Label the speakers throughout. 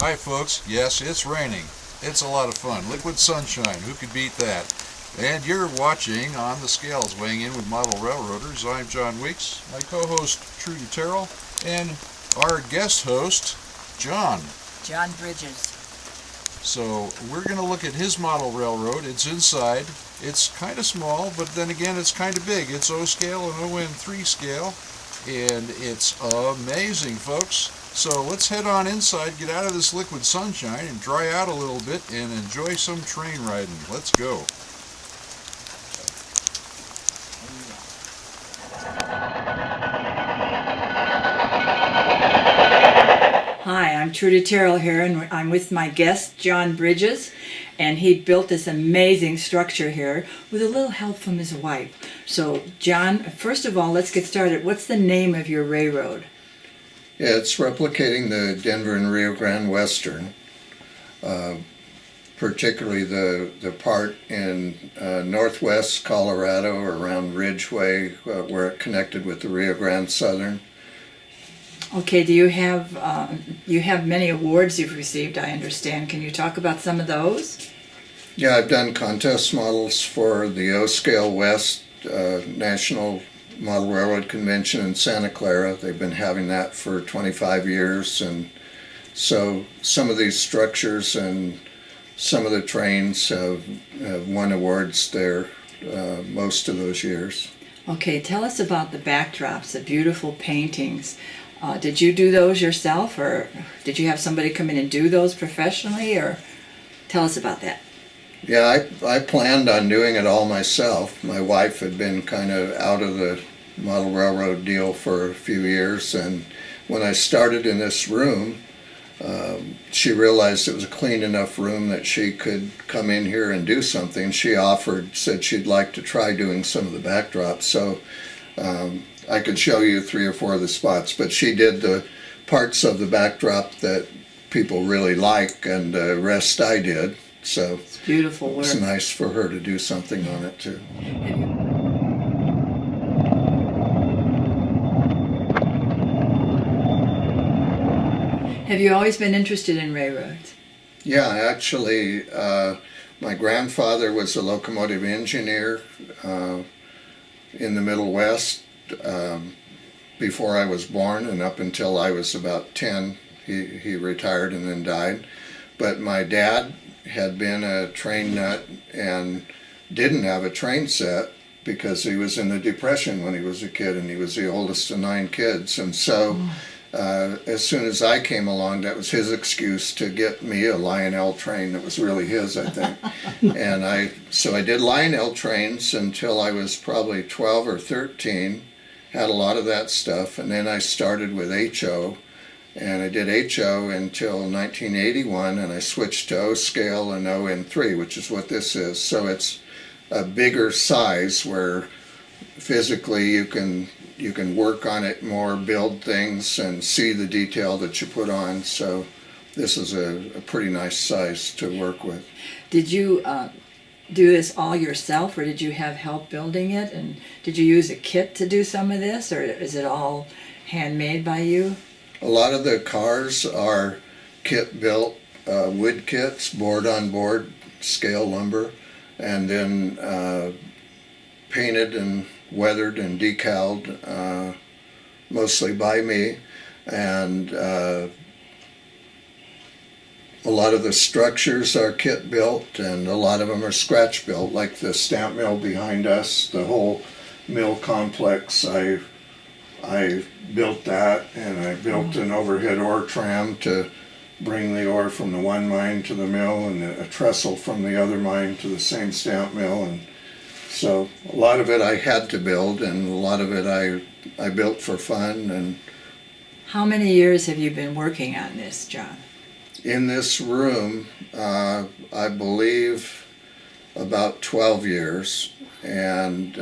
Speaker 1: Hi folks, yes, it's raining. It's a lot of fun. Liquid sunshine, who could beat that? And you're watching On the Scales, weighing in with Model Railroaders. I'm John Weeks, my co-host Trudy Terrell, and our guest host, John
Speaker 2: Bridges.
Speaker 1: So we're going to look at his model railroad. It's inside. It's kind of small, but then again, it's kind of big. It's O scale and ON3 scale, and it's amazing, folks. So let's head on inside, get out of this liquid sunshine, and dry out a little bit and enjoy some train riding. Let's go.
Speaker 2: Hi, I'm Trudy Terrell here, and I'm with my guest, John Bridges, and he built this amazing structure here with a little help from his wife. So, John, first of all, let's get started. What's the name of your railroad?
Speaker 3: Yeah, it's replicating the Denver and Rio Grande Western, particularly the part in northwest Colorado around Ridgeway where it connected with the Rio Grande Southern.
Speaker 2: Okay, do you have many awards you've received, I understand. Can you talk about some of those?
Speaker 3: Yeah, I've done contest models for the O-Scale West National Model Railroad Convention in Santa Clara. They've been having that for 25 years, and so some of these structures and some of the trains have won awards there most of those years.
Speaker 2: Okay, tell us about the backdrops, the beautiful paintings. Did you do those yourself, or did you have somebody come in and do those professionally, or tell us about that?
Speaker 3: Yeah, I planned on doing it all myself. My wife had been kind of out of the model railroad deal for a few years, and when I started in this room, she realized it was a clean enough room that she could come in here and do something. She said she'd like to try doing some of the backdrops, so I could show you 3 or 4 of the spots, but she did the parts of the backdrop that people really like, and the rest I did. So
Speaker 2: it's beautiful work.
Speaker 3: It's nice for her to do something on it too.
Speaker 2: Have you always been interested in railroads?
Speaker 3: Yeah, actually, my grandfather was a locomotive engineer in the Middle West before I was born, and up until I was about 10, he retired and then died. But my dad had been a train nut and didn't have a train set because he was in the Depression when he was a kid, and he was the oldest of 9 kids. And so as soon as I came along, that was his excuse to get me a Lionel train that was really his, I think. And I did Lionel trains until I was probably 12 or 13, had a lot of that stuff, and then I started with HO. And I did HO until 1981, and I switched to O-scale and ON3, which is what this is. So it's a bigger size where physically you can work on it more, build things, and see the detail that you put on. So this is a pretty nice size to work with.
Speaker 2: Did you do this all yourself, or did you have help building it? And did you use a kit to do some of this, or is it all handmade by you?
Speaker 3: A lot of the cars are kit built, wood kits, board on board, scale lumber, and then painted and weathered and decaled, mostly by me. And a lot of the structures are kit built, and a lot of them are scratch built, like the stamp mill behind us. The whole mill complex, I built that, and I built an overhead ore tram to bring the ore from the one mine to the mill, and a trestle from the other mine to the same stamp mill. And so a lot of it I had to build, and a lot of it I built for fun. And
Speaker 2: how many years have you been working on this, John?
Speaker 3: In this room, I believe about 12 years, and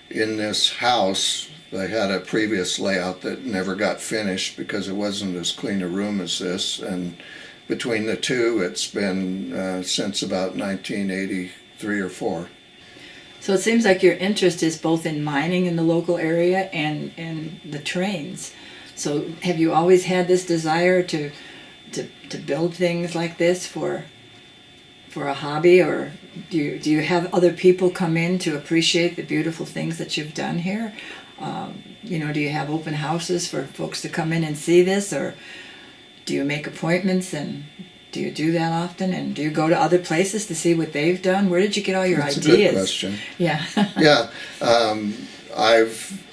Speaker 3: in this house, they had a previous layout that never got finished because it wasn't as clean a room as this, and between the two, it's been since about 1983 or 4.
Speaker 2: So it seems like your interest is both in mining in the local area and the trains. So have you always had this desire to to build things like this for a hobby, or do you have other people come in to appreciate the beautiful things that you've done here? Do you have open houses for folks to come in and see this, or do you make appointments, and do you do that often? And do you go to other places to see what they've done? Where did you get all your
Speaker 3: That's
Speaker 2: ideas?
Speaker 3: a good question.
Speaker 2: Yeah.
Speaker 3: Yeah,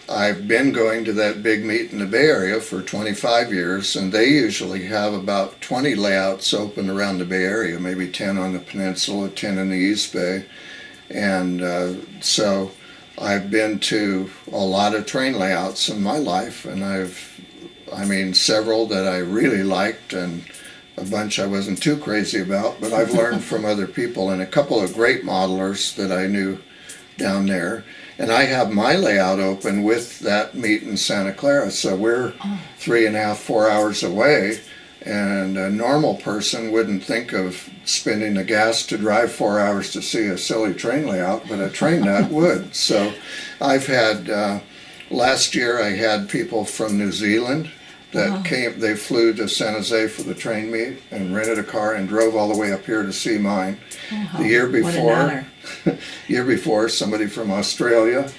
Speaker 3: I've been going to that big meet in the Bay Area for 25 years, and they usually have about 20 layouts open around the Bay Area, maybe 10 on the peninsula, 10 in the East Bay. And so I've been to a lot of train layouts in my life, and several that I really liked, and a bunch I wasn't too crazy about, but I've learned from other people, and a couple of great modelers that I knew down there. And I have my layout open with that meet in Santa Clara, so we're 3.5, 4 hours away, and a normal person wouldn't think of spending the gas to drive 4 hours to see a silly train layout, but a train nut would. So I've had, last year I had people from New Zealand that came. They flew to San Jose for the train meet and rented a car and drove all the way up here to see mine. The year before, somebody from Australia.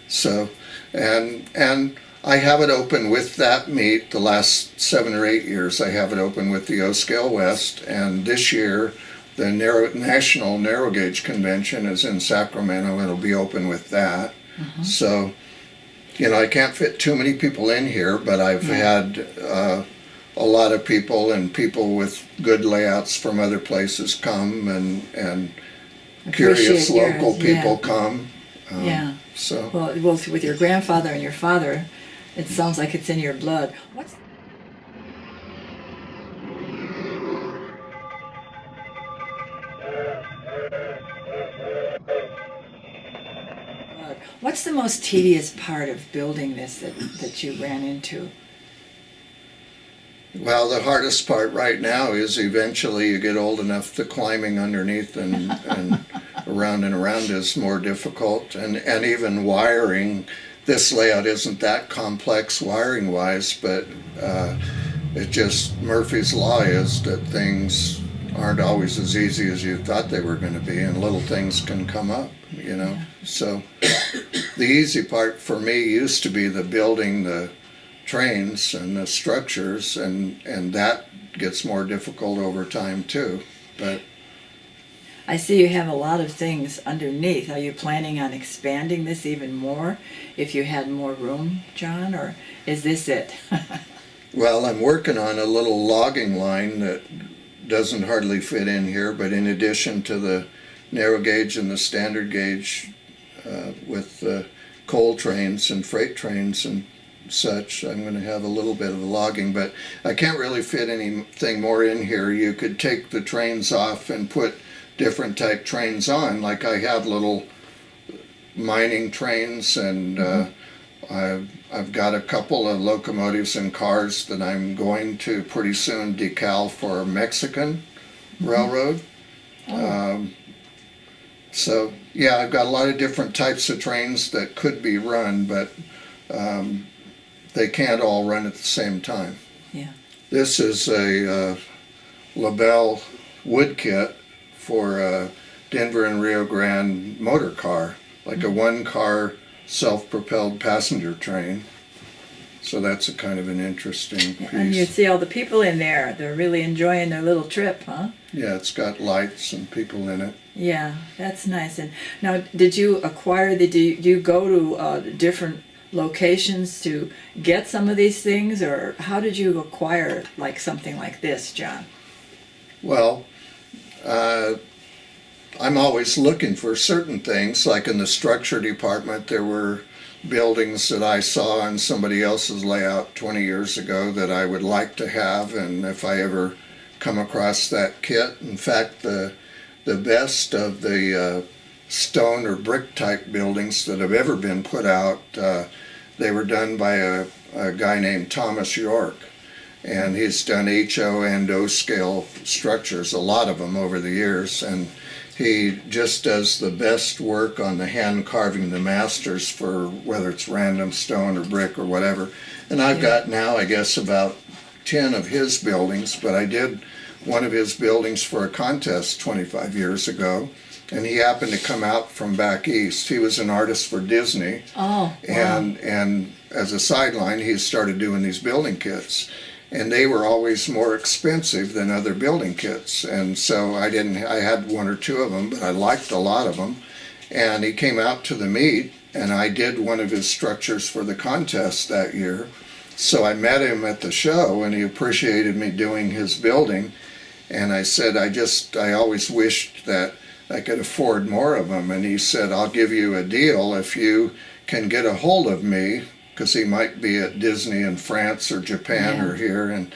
Speaker 3: So, and I have it open with that meet. The last 7 or 8 years, I have it open with the O-Scale West, and this year, the National Narrow Gauge Convention is in Sacramento. It'll be open with that. So, I can't fit too many people in here, but I've had a lot of people, and people with good layouts from other places come, and curious local people come. So
Speaker 2: Well, with your grandfather and your father, it sounds like it's in your blood. What's the most tedious part of building this that you ran into?
Speaker 3: Well, the hardest part right now is eventually you get old enough that climbing underneath and around and around is more difficult, and even wiring. This layout isn't that complex wiring wise, but it just, Murphy's Law is that things aren't always as easy as you thought they were going to be, and little things can come up, So the easy part for me used to be the building the trains and the structures, and that gets more difficult over time too. But
Speaker 2: I see you have a lot of things underneath. Are you planning on expanding this even more if you had more room, John, or is this it?
Speaker 3: Well, I'm working on a little logging line that doesn't hardly fit in here, but in addition to the narrow gauge and the standard gauge with coal trains and freight trains and such, I'm going to have a little bit of logging, but I can't really fit anything more in here. You could take the trains off and put different type trains on, like I have little mining trains, and I've got a couple of locomotives and cars that I'm going to pretty soon decal for a Mexican railroad. So yeah, I've got a lot of different types of trains that could be run, but they can't all run at the same time.
Speaker 2: Yeah.
Speaker 3: This is a LaBelle wood kit for a Denver and Rio Grande motor car, like a one-car self-propelled passenger train. So that's a kind of an interesting piece.
Speaker 2: And you see all the people in there. They're really enjoying their little trip, huh?
Speaker 3: Yeah, it's got lights and people in it.
Speaker 2: Yeah, that's nice. And now, did you acquire do you go to different locations to get some of these things, or how did you acquire like something like this, John?
Speaker 3: Well, I'm always looking for certain things. Like in the structure department, there were buildings that I saw on somebody else's layout 20 years ago that I would like to have, and if I ever come across that kit. In fact, the best of the stone or brick type buildings that have ever been put out, they were done by a guy named Thomas York, and he's done HO and O scale structures, a lot of them over the years, and he just does the best work on the hand carving, the masters, for whether it's random stone or brick or whatever. And I've got now, I guess, about 10 of his buildings, but I did one of his buildings for a contest 25 years ago, and he happened to come out from back east. He was an artist for Disney.
Speaker 2: Oh, wow.
Speaker 3: And as a sideline, he started doing these building kits, and they were always more expensive than other building kits. And so I had one or two of them, but I liked a lot of them. And he came out to the meet, and I did one of his structures for the contest that year. So I met him at the show, and he appreciated me doing his building. And I said, I always wished that I could afford more of them. And he said, I'll give you a deal if you can get a hold of me, because he might be at Disney in France or Japan or here. And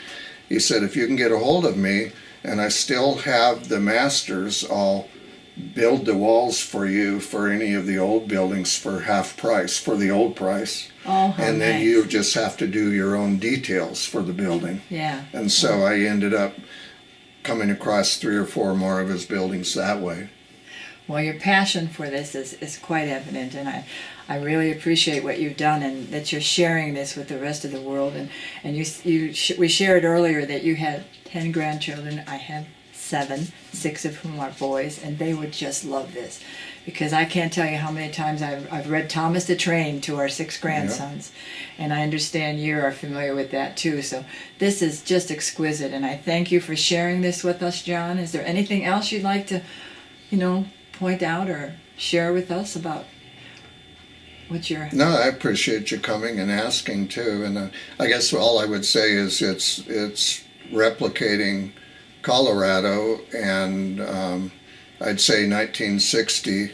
Speaker 3: he said, if you can get a hold of me, and I still have the masters, I'll build the walls for you for any of the old buildings for half price, for the old price.
Speaker 2: Oh, how
Speaker 3: and then
Speaker 2: nice.
Speaker 3: you just have to do your own details for the building.
Speaker 2: Yeah.
Speaker 3: And so I ended up coming across 3 or 4 more of his buildings that way.
Speaker 2: Well, your passion for this is quite evident, and I really appreciate what you've done and that you're sharing this with the rest of the world. And we shared earlier that you had 10 grandchildren. I have 7, 6 of whom are boys, and they would just love this, because I can't tell you how many times I've read Thomas the Train to our 6 grandsons, and I understand you are familiar with that too. So this is just exquisite, and I thank you for sharing this with us, John. Is there anything else you'd like to, point out or share with us about what you're...
Speaker 3: No, I appreciate you coming and asking too. And I guess all I would say is it's replicating Colorado, and I'd say 1960,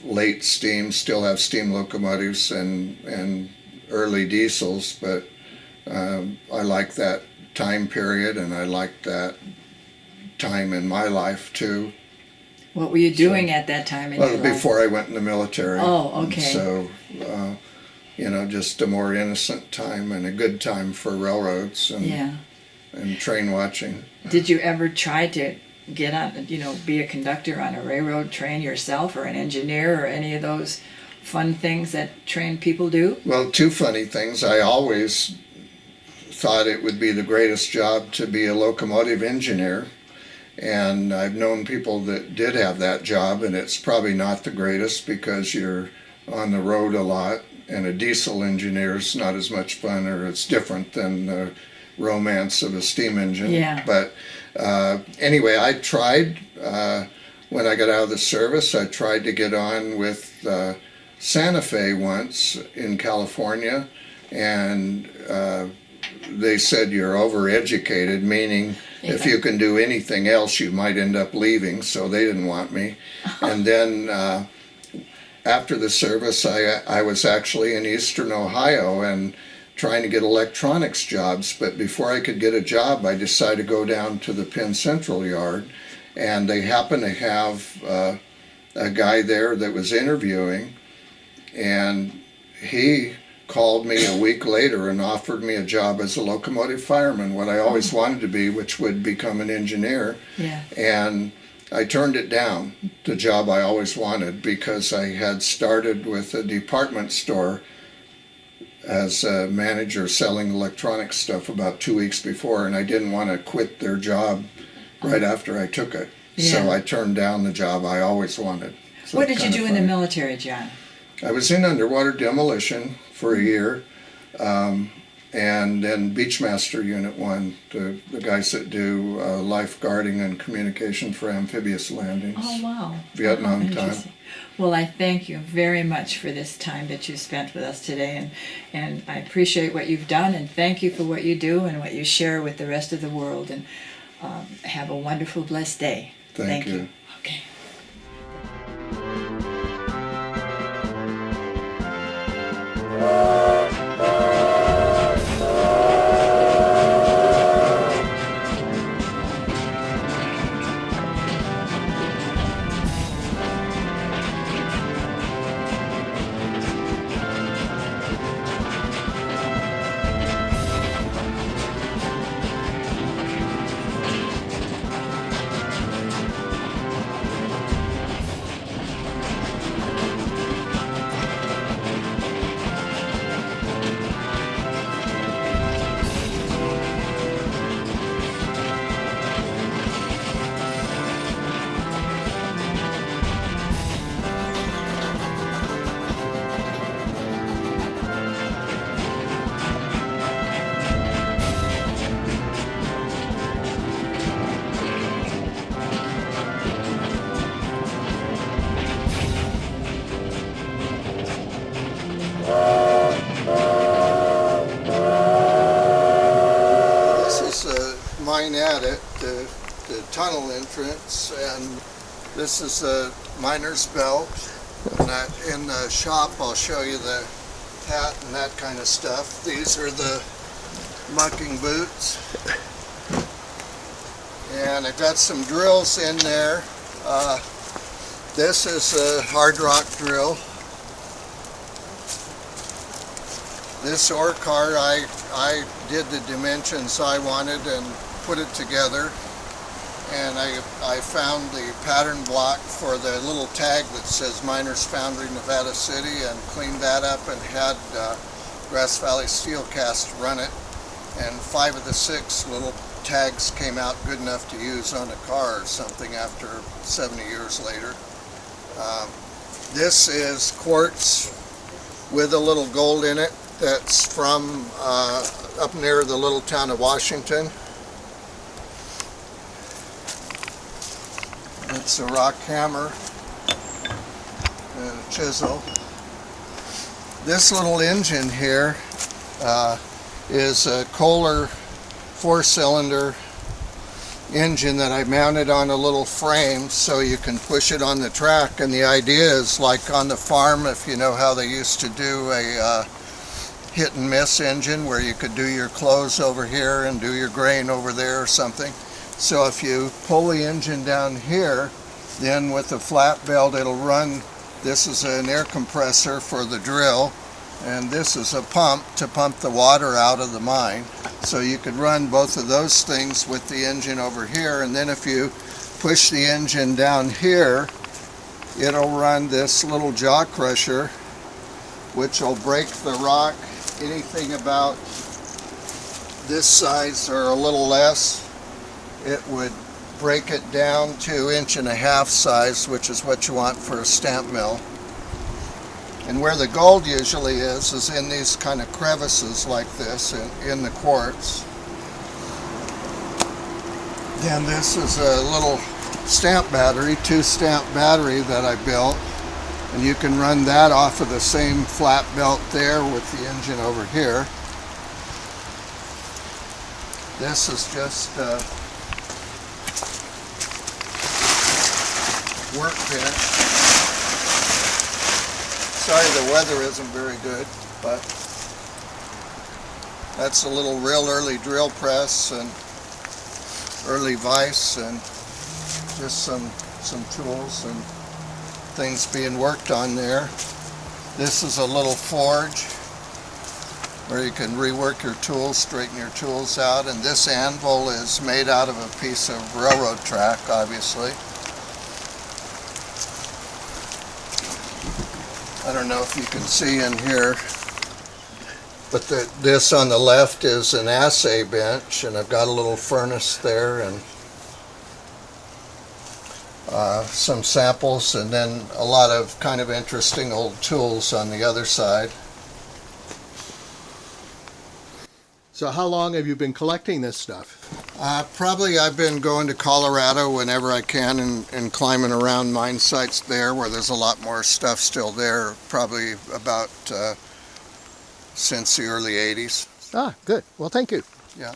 Speaker 3: late steam, still have steam locomotives and early diesels, but I like that time period, and I like that time in my life too.
Speaker 2: What were you doing at that time in your life?
Speaker 3: Before I went in the military.
Speaker 2: Oh, okay.
Speaker 3: So, just a more innocent time and a good time for railroads and train watching.
Speaker 2: Did you ever try to get on, be a conductor on a railroad train yourself, or an engineer, or any of those fun things that trained people do?
Speaker 3: Well, 2 funny things. I always thought it would be the greatest job to be a locomotive engineer. And I've known people that did have that job, and it's probably not the greatest because you're on the road a lot, and a diesel engineer is not as much fun, or it's different than the romance of a steam engine.
Speaker 2: Yeah.
Speaker 3: But anyway, I tried, when I got out of the service, I tried to get on with Santa Fe once in California, and they said you're overeducated, meaning if you can do anything else, you might end up leaving, so they didn't want me. And then after the service, I was actually in Eastern Ohio and trying to get electronics jobs, but before I could get a job, I decided to go down to the Penn Central yard, and they happened to have a guy there that was interviewing, and he called me a week later and offered me a job as a locomotive fireman, what I always wanted to be, which would become an engineer.
Speaker 2: Yeah.
Speaker 3: And I turned it down, the job I always wanted, because I had started with a department store as a manager selling electronic stuff about 2 weeks before, and I didn't want to quit their job right after I took it.
Speaker 2: Yeah.
Speaker 3: So I turned down the job I always wanted. So
Speaker 2: What did you
Speaker 3: it's
Speaker 2: do
Speaker 3: kinda
Speaker 2: in the
Speaker 3: funny.
Speaker 2: military, John?
Speaker 3: I was in underwater demolition for a year, and then Beachmaster Unit 1, the guys that do lifeguarding and communication for amphibious landings.
Speaker 2: Oh, wow.
Speaker 3: Vietnam
Speaker 2: Oh,
Speaker 3: time.
Speaker 2: interesting. Well, I thank you very much for this time that you spent with us today, and I appreciate what you've done, and thank you for what you do and what you share with the rest of the world, and have a wonderful, blessed day.
Speaker 3: Thank you.
Speaker 2: Okay.
Speaker 3: at it, the tunnel entrance, and this is a miner's belt. And in the shop, I'll show you the hat and that kind of stuff. These are the mucking boots. And I've got some drills in there. This is a hard rock drill. This ore cart, I did the dimensions I wanted and put it together. And I found the pattern block for the little tag that says Miners Foundry, Nevada City, and cleaned that up and had Grass Valley Steelcast run it. And 5 of the 6 little tags came out good enough to use on a car or something after 70 years later. This is quartz with a little gold in it that's from up near the little town of Washington. It's a rock hammer and a chisel. This little engine here is a Kohler 4-cylinder engine that I mounted on a little frame so you can push it on the track. And the idea is like on the farm, if you know how they used to do a hit and miss engine where you could do your clothes over here and do your grain over there or something. So if you pull the engine down here, then with the flat belt it'll run. This is an air compressor for the drill, and this is a pump to pump the water out of the mine. So you could run both of those things with the engine over here, and then if you push the engine down here, it'll run this little jaw crusher, which will break the rock anything about this size or a little less. It would break it down to 1.5 inch size, which is what you want for a stamp mill. And where the gold usually is in these kind of crevices like this in the quartz. Then this is a little stamp battery, 2-stamp battery that I built. And you can run that off of the same flat belt there with the engine over here. This is just a workbench. Sorry the weather isn't very good, but that's a little real early drill press and early vise, and just some tools and things being worked on there. This is a little forge where you can rework your tools, straighten your tools out, and this anvil is made out of a piece of railroad track, obviously. I don't know if you can see in here, but this on the left is an assay bench, and I've got a little furnace there and some samples, and then a lot of kind of interesting old tools on the other side.
Speaker 4: So how long have you been collecting this stuff?
Speaker 3: Probably I've been going to Colorado whenever I can and climbing around mine sites there where there's a lot more stuff still there, probably about since the early 80s.
Speaker 4: Ah, good. Well, thank you.
Speaker 3: Yeah.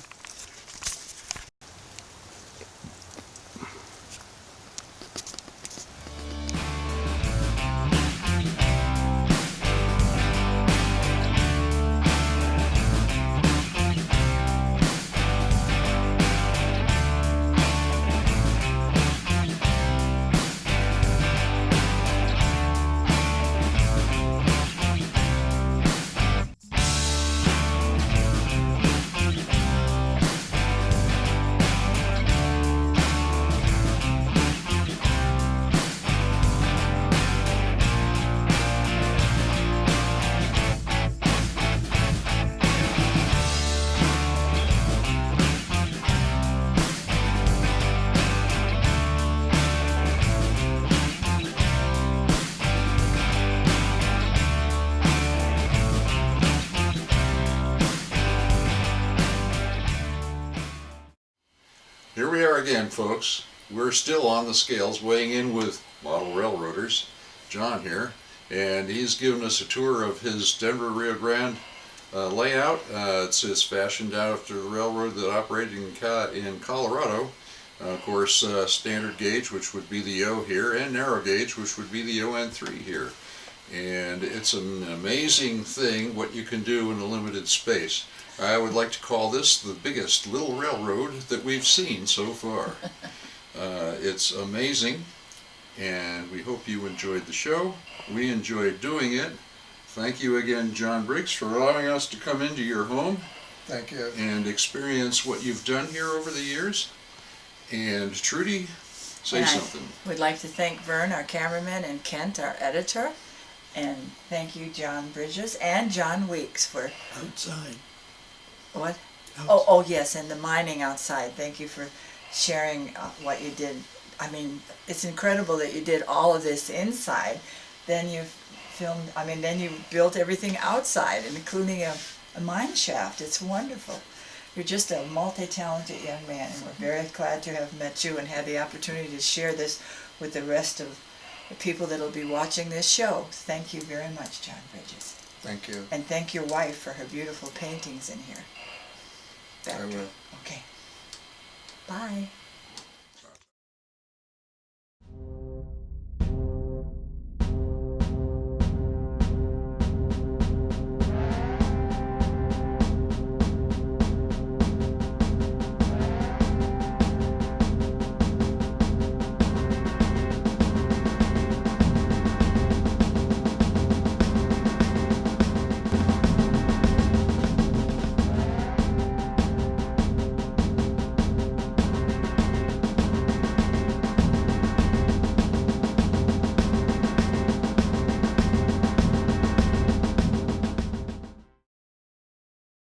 Speaker 1: Here we are again, folks. We're still on the scales, weighing in with model railroaders, John here, and he's given us a tour of his Denver Rio Grande layout. It says fashioned after the railroad that operated in Colorado. Of course, standard gauge, which would be the O here, and narrow gauge, which would be the ON3 here. And it's an amazing thing what you can do in a limited space. I would like to call this the biggest little railroad that we've seen so far. It's amazing, and we hope you enjoyed the show. We enjoyed doing it. Thank you again, John Briggs, for allowing us to come into your home
Speaker 3: Thank you.
Speaker 1: and experience what you've done here over the years. And Trudy, say
Speaker 2: And
Speaker 1: something.
Speaker 2: I would like to thank Vern, our cameraman, and Kent, our editor. And thank you, John Bridges and John Weeks for
Speaker 5: Outside.
Speaker 2: what? Oh yes, and the mining outside. Thank you for sharing what you did. I mean, it's incredible that you did all of this inside. Then you filmed. I mean, then you built everything outside, including a mine shaft. It's wonderful. You're just a multi-talented young man, and we're very glad to have met you and had the opportunity to share this with the rest of the people that will be watching this show. Thank you very much, John Bridges.
Speaker 3: Thank you.
Speaker 2: And thank your wife for her beautiful paintings in here.
Speaker 3: I will.
Speaker 2: Okay. Bye.